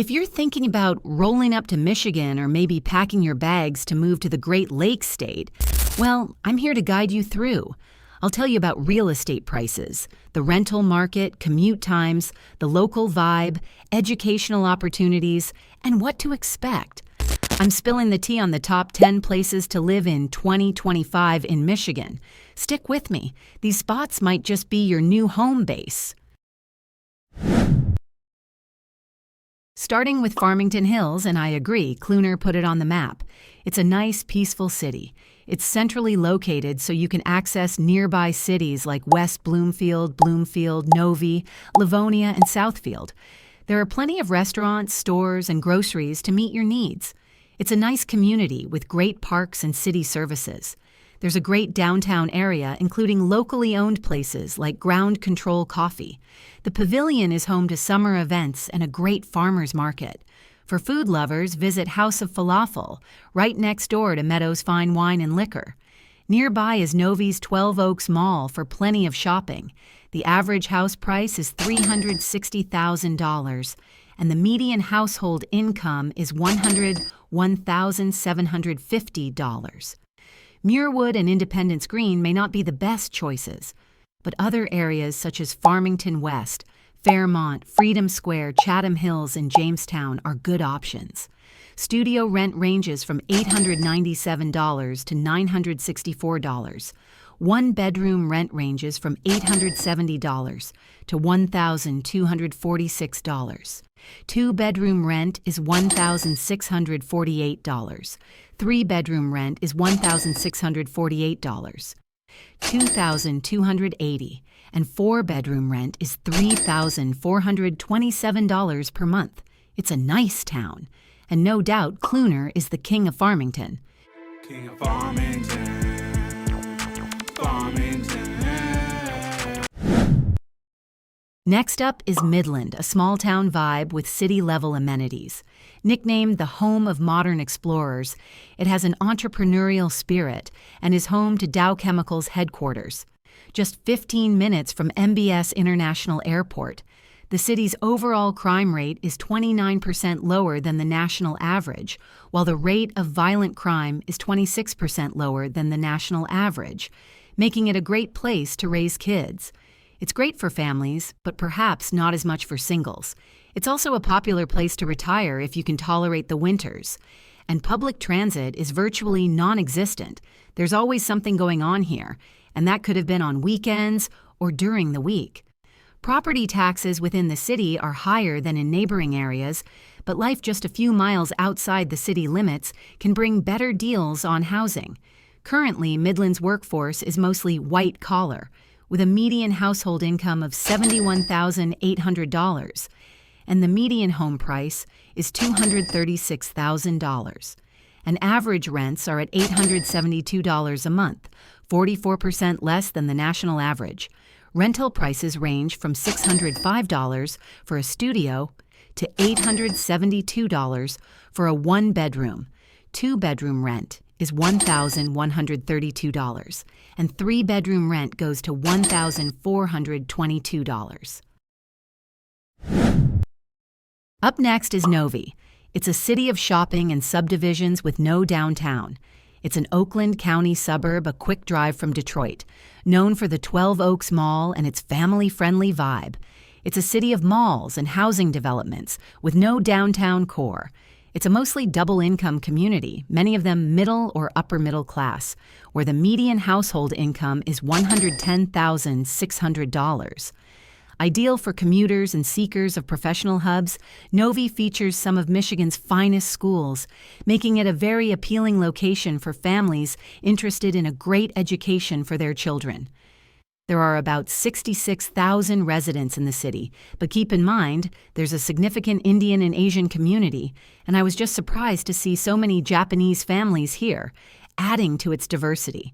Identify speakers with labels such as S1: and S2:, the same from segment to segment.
S1: If you're thinking about rolling up to Michigan or maybe packing your bags to move to the Great Lakes state, well, I'm here to guide you through. I'll tell you about real estate prices, the rental market, commute times, the local vibe, educational opportunities, and what to expect. I'm spilling the tea on the top 10 places to live in 2025 in Michigan. Stick with me. These spots might just be your new home base. Starting with Farmington Hills, and I agree, Cluner put it on the map. It's a nice, peaceful city. It's centrally located so you can access nearby cities like West Bloomfield, Novi, Livonia, and Southfield. There are plenty of restaurants, stores, and groceries to meet your needs. It's a nice community with great parks and city services. There's a great downtown area, including locally owned places like Ground Control Coffee. The Pavilion is home to summer events and a great farmers market. For food lovers, visit House of Falafel, right next door to Meadows Fine Wine and Liquor. Nearby is Novi's 12 Oaks Mall for plenty of shopping. The average house price is $360,000, and the median household income is $101,750. Muirwood and Independence Green may not be the best choices, but other areas such as Farmington West, Fairmont, Freedom Square, Chatham Hills, and Jamestown are good options. Studio rent ranges from $897 to $964. One-bedroom rent ranges from $870 to $1,246. Two-bedroom rent is $1,648. Three-bedroom rent is $1,648. $2,280, and four-bedroom rent is $3,427 per month. It's a nice town, and no doubt Cluner is the king of Farmington.
S2: King of Farmington, Farmington.
S1: Next up is Midland, a small-town vibe with city-level amenities. Nicknamed the home of modern explorers, it has an entrepreneurial spirit and is home to Dow Chemical's headquarters. Just 15 minutes from MBS International Airport, the city's overall crime rate is 29% lower than the national average, while the rate of violent crime is 26% lower than the national average, making it a great place to raise kids. It's great for families, but perhaps not as much for singles. It's also a popular place to retire if you can tolerate the winters. And public transit is virtually non-existent. There's always something going on here, and that could have been on weekends or during the week. Property taxes within the city are higher than in neighboring areas, but life just a few miles outside the city limits can bring better deals on housing. Currently, Midland's workforce is mostly white-collar, with a median household income of $71,800, and the median home price is $236,000. And average rents are at $872 a month, 44% less than the national average. Rental prices range from $605 for a studio to $872 for a one-bedroom. Two-bedroom rent is $1,132, and three-bedroom rent goes to $1,422. Up next is Novi. It's a city of shopping and subdivisions with no downtown. It's an Oakland County suburb a quick drive from Detroit, known for the 12 Oaks Mall and its family-friendly vibe. It's a city of malls and housing developments with no downtown core. It's a mostly double-income community, many of them middle or upper-middle class, where the median household income is $110,600. Ideal for commuters and seekers of professional hubs, Novi features some of Michigan's finest schools, making it a very appealing location for families interested in a great education for their children. There are about 66,000 residents in the city, but keep in mind, there's a significant Indian and Asian community, and I was just surprised to see so many Japanese families here, adding to its diversity.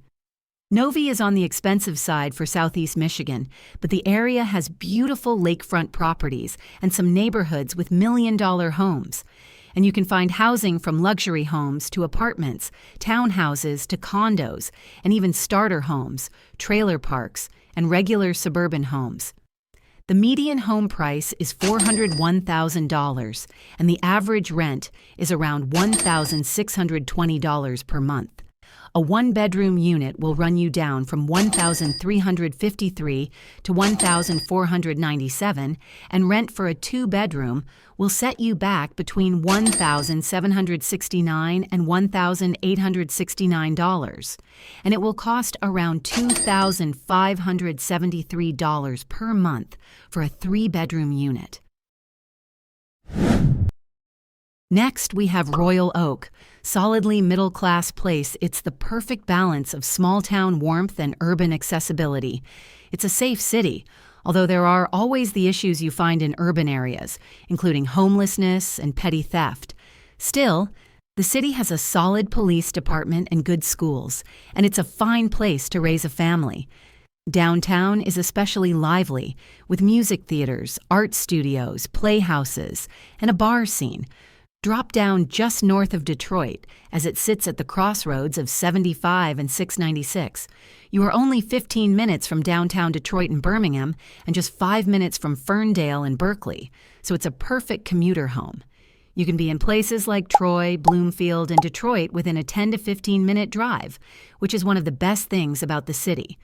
S1: Novi is on the expensive side for Southeast Michigan, but the area has beautiful lakefront properties and some neighborhoods with million-dollar homes. And you can find housing from luxury homes to apartments, townhouses to condos, and even starter homes, trailer parks, and regular suburban homes. The median home price is $401,000, and the average rent is around $1,620 per month. A one-bedroom unit will run you down from $1,353 to $1,497, and rent for a two-bedroom will set you back between $1,769 and $1,869, and it will cost around $2,573 per month for a three-bedroom unit. Next, we have Royal Oak. Solidly middle-class place, it's the perfect balance of small-town warmth and urban accessibility. It's a safe city, although there are always the issues you find in urban areas, including homelessness and petty theft. Still, the city has a solid police department and good schools, and it's a fine place to raise a family. Downtown is especially lively, with music theaters, art studios, playhouses, and a bar scene. Drop down just north of Detroit, as it sits at the crossroads of 75 and 696. You are only 15 minutes from downtown Detroit and Birmingham, and just 5 minutes from Ferndale and Berkeley, so it's a perfect commuter home. You can be in places like Troy, Bloomfield, and Detroit within a 10 to 15-minute drive, which is one of the best things about the city.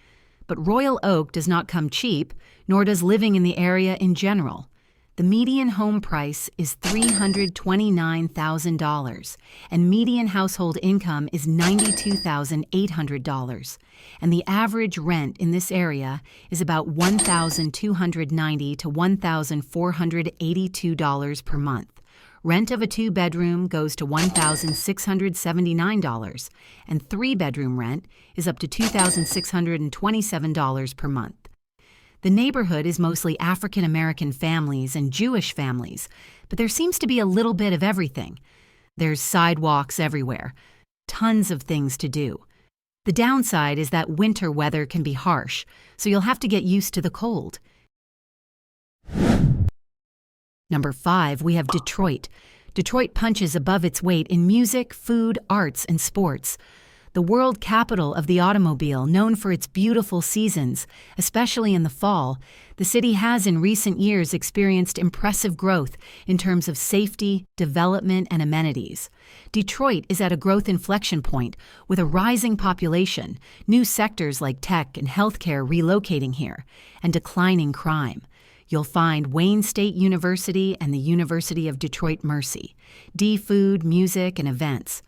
S1: But Royal Oak does not come cheap, nor does living in the area in general. The median home price is $329,000, and median household income is $92,800, and the average rent in this area is about $1,290 to $1,482 per month. Rent of a two-bedroom goes to $1,679, and three-bedroom rent is up to $2,627 per month. The neighborhood is mostly African American families and Jewish families, but there seems to be a little bit of everything. There's sidewalks everywhere, tons of things to do. The downside is that winter weather can be harsh, so you'll have to get used to the cold. Number 5, we have Detroit. Detroit punches above its weight in music, food, arts, and sports. The world capital of the automobile, known for its beautiful seasons, especially in the fall, the city has in recent years experienced impressive growth in terms of safety, development, and amenities. Detroit is at a growth inflection point with a rising population, new sectors like tech and healthcare relocating here, and declining crime. You'll find Wayne State University and the University of Detroit Mercy, D-Food, music, and events.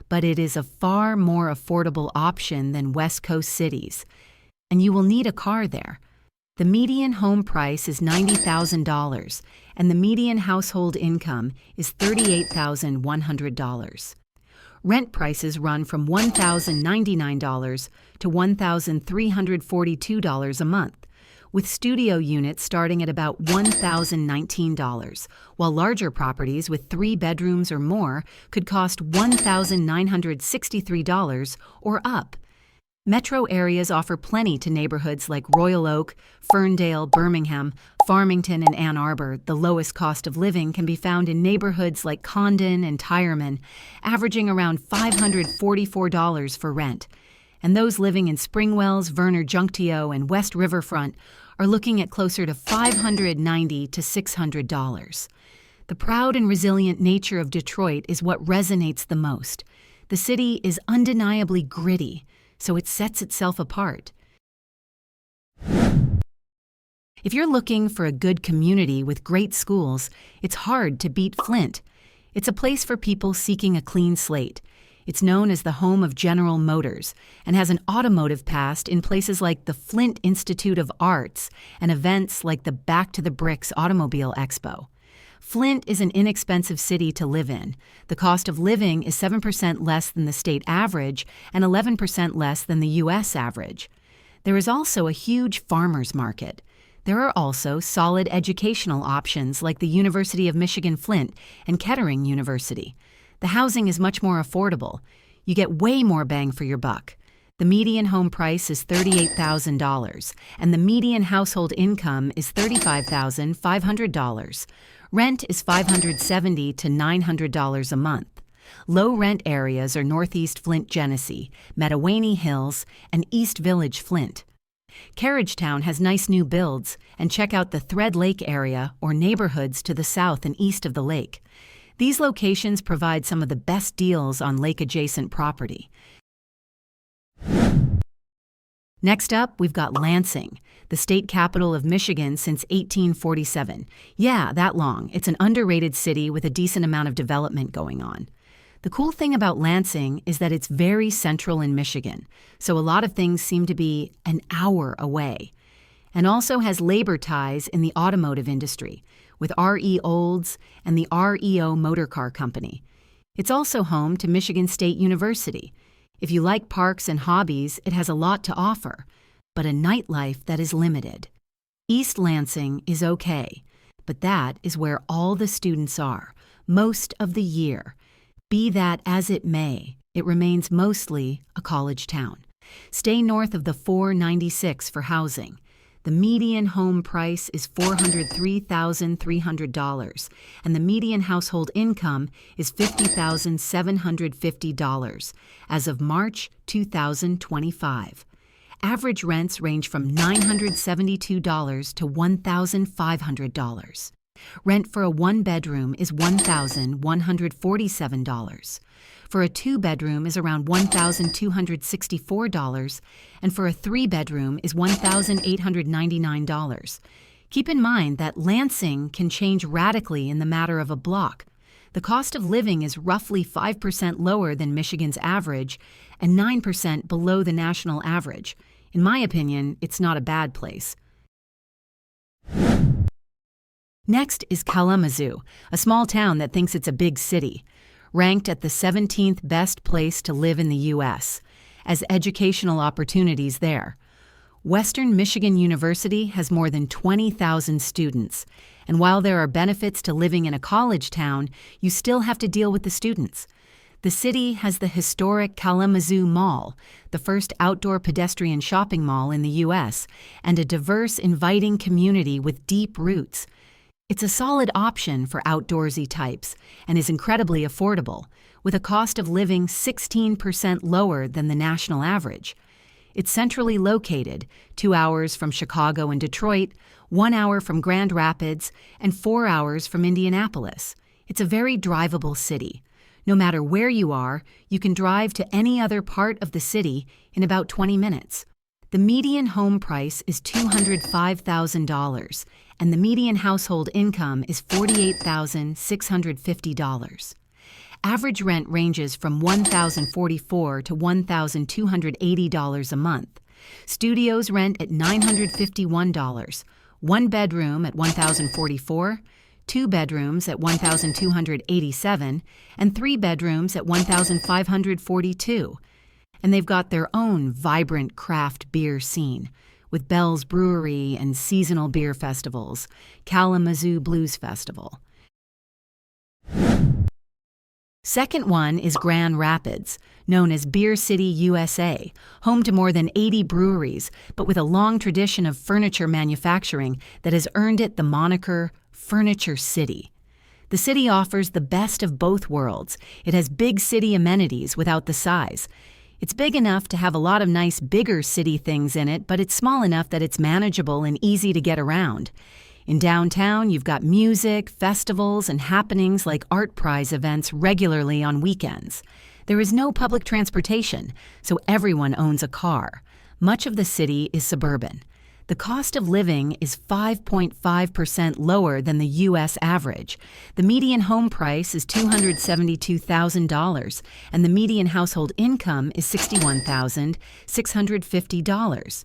S1: But it is a far more affordable option than West Coast cities, and you will need a car there. The median home price is $90,000, and the median household income is $38,100. Rent prices run from $1,099 to $1,342 a month, with studio units starting at about $1,019, while larger properties with 3 bedrooms or more could cost $1,963 or up. Metro areas offer plenty to neighborhoods like Royal Oak, Ferndale, Birmingham, Farmington, and Ann Arbor. The lowest cost of living can be found in neighborhoods like Condon and Tyerman, averaging around $544 for rent. And those living in Springwells, Verner Junction, and West Riverfront are looking at closer to $590 to $600. The proud and resilient nature of Detroit is what resonates the most. The city is undeniably gritty, so it sets itself apart. If you're looking for a good community with great schools, it's hard to beat Flint. It's a place for people seeking a clean slate. It's known as the home of General Motors and has an automotive past in places like the Flint Institute of Arts and events like the Back to the Bricks Automobile Expo. Flint is an inexpensive city to live in. The cost of living is 7% less than the state average and 11% less than the U.S. average. There is also a huge farmers market. There are also solid educational options like the University of Michigan Flint and Kettering University. The housing is much more affordable. You get way more bang for your buck. The median home price is $38,000, and the median household income is $35,500. Rent is $570 to $900 a month. Low rent areas are Northeast Flint, Genesee, Mattawamie Hills, and East Village, Flint. Carriagetown has nice new builds, and check out the Thread Lake area or neighborhoods to the south and east of the lake. These locations provide some of the best deals on lake-adjacent property. Next up, we've got Lansing, the state capital of Michigan since 1847. Yeah, that long. It's an underrated city with a decent amount of development going on. The cool thing about Lansing is that it's very central in Michigan, so a lot of things seem to be an hour away. And also has labor ties in the automotive industry, with R.E. Olds and the REO Motor Car Company. It's also home to Michigan State University. If you like parks and hobbies, it has a lot to offer, but a nightlife that is limited. East Lansing is okay, but that is where all the students are, most of the year. Be that as it may, it remains mostly a college town. Stay north of the 496 for housing. The median home price is $403,300, and the median household income is $50,750 as of March 2025. Average rents range from $972 to $1,500. Rent for a one-bedroom is $1,147. For a two-bedroom is around $1,264, and for a three-bedroom is $1,899. Keep in mind that Lansing can change radically in the matter of a block. The cost of living is roughly 5% lower than Michigan's average and 9% below the national average. In my opinion, it's not a bad place. Next is Kalamazoo, a small town that thinks it's a big city. Ranked at the 17th best place to live in the U.S., as educational opportunities there. Western Michigan University has more than 20,000 students, and while there are benefits to living in a college town, you still have to deal with the students. The city has the historic Kalamazoo Mall, the first outdoor pedestrian shopping mall in the U.S., and a diverse, inviting community with deep roots. It's a solid option for outdoorsy types and is incredibly affordable, with a cost of living 16% lower than the national average. It's centrally located, 2 hours from Chicago and Detroit, 1 hour from Grand Rapids, and 4 hours from Indianapolis. It's a very drivable city. No matter where you are, you can drive to any other part of the city in about 20 minutes. The median home price is $205,000, and the median household income is $48,650. Average rent ranges from $1,044 to $1,280 a month. Studios rent at $951, one bedroom at $1,044, two bedrooms at $1,287, and three bedrooms at $1,542. And they've got their own vibrant craft beer scene, with Bell's Brewery and seasonal beer festivals, Kalamazoo Blues Festival. Second one is Grand Rapids, known as Beer City, USA, home to more than 80 breweries, but with a long tradition of furniture manufacturing that has earned it the moniker Furniture City. The city offers the best of both worlds. It has big city amenities without the size. It's big enough to have a lot of nice bigger city things in it, but it's small enough that it's manageable and easy to get around. In downtown, you've got music, festivals, and happenings like art prize events regularly on weekends. There is no public transportation, so everyone owns a car. Much of the city is suburban. The cost of living is 5.5% lower than the U.S. average. The median home price is $272,000, and the median household income is $61,650.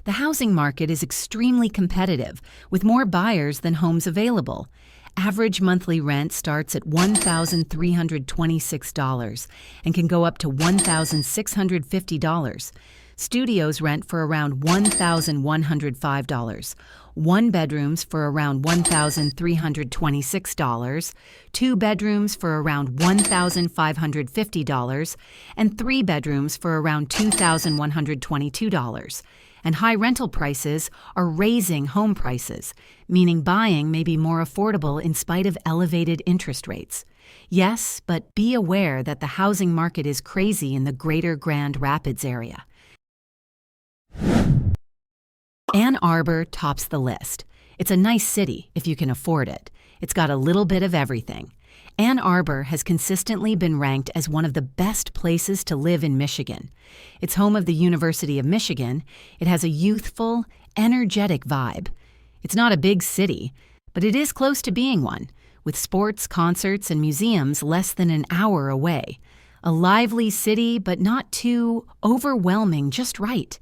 S1: The housing market is extremely competitive, with more buyers than homes available. Average monthly rent starts at $1,326 and can go up to $1,650. Studios rent for around $1,105, one bedrooms for around $1,326, two bedrooms for around $1,550, and three bedrooms for around $2,122. And high rental prices are raising home prices, meaning buying may be more affordable in spite of elevated interest rates. Yes, but be aware that the housing market is crazy in the greater Grand Rapids area. Ann Arbor tops the list. It's a nice city if you can afford it. It's got a little bit of everything. Ann Arbor has consistently been ranked as one of the best places to live in Michigan. It's home of the University of Michigan. It has a youthful, energetic vibe. It's not a big city, but it is close to being one, with sports, concerts, and museums less than an hour away. A lively city, but not too overwhelming, just right.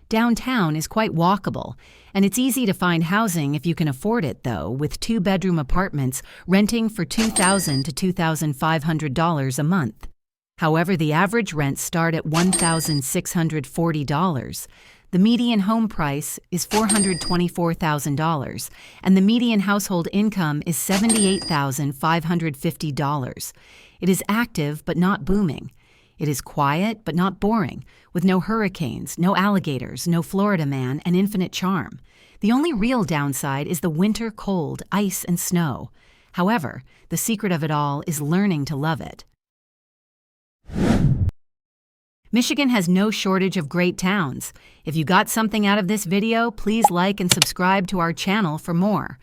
S1: Downtown is quite walkable, and it's easy to find housing if you can afford it, though, with two-bedroom apartments renting for $2,000 to $2,500 a month. However, the average rents start at $1,640. The median home price is $424,000, and the median household income is $78,550. It is active but not booming. It is quiet but not boring, with no hurricanes, no alligators, no Florida man, and infinite charm. The only real downside is the winter cold, ice, and snow. However, the secret of it all is learning to love it. Michigan has no shortage of great towns. If you got something out of this video, please like and subscribe to our channel for more.